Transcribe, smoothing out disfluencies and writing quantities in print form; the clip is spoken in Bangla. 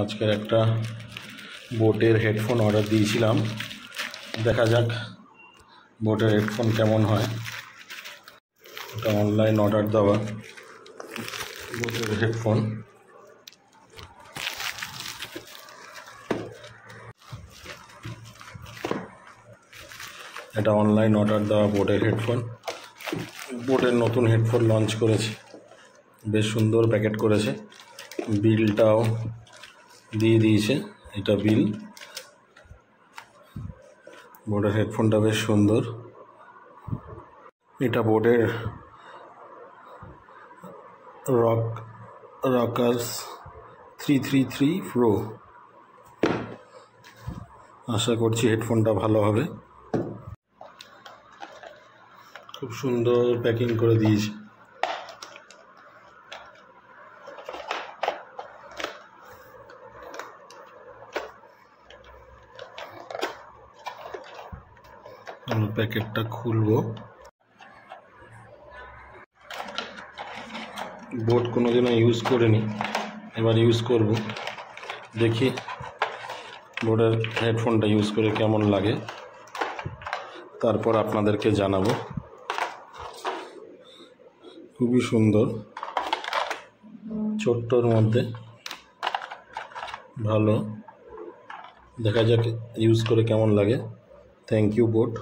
আজকের একটা বোটের হেডফোন অর্ডার দিয়েছিলাম, দেখা যাক বোটের হেডফোন কেমন হয়। এটা অনলাইন অর্ডার দেওয়া বোটের হেডফোন। এটা অনলাইন অর্ডার দেওয়া বোটের হেডফোন। বোটের নতুন হেডফোন লঞ্চ করেছে, বেশ সুন্দর প্যাকেট করেছে, বিলটাও দিয়ে দিয়েছে। এটা বিল। বোটের হেডফোনটা বেশ সুন্দর। এটা বোটের রকার্স 333 প্রো। আশা করছি হেডফোনটা ভালো হবে। খুব সুন্দর প্যাকিং করে দিয়েছে। আমি প্যাকেটটা খুলবো। বোট কোনোদিনও ইউজ করিনি, এবার ইউজ করব। দেখি বোটের হেডফোনটা ইউজ করে কেমন লাগে, তারপর আপনাদেরকে জানাবো। খুবই সুন্দর, ছোট্টর মধ্যে ভালো। দেখা যাক ইউজ করে কেমন লাগে। Thank you boat.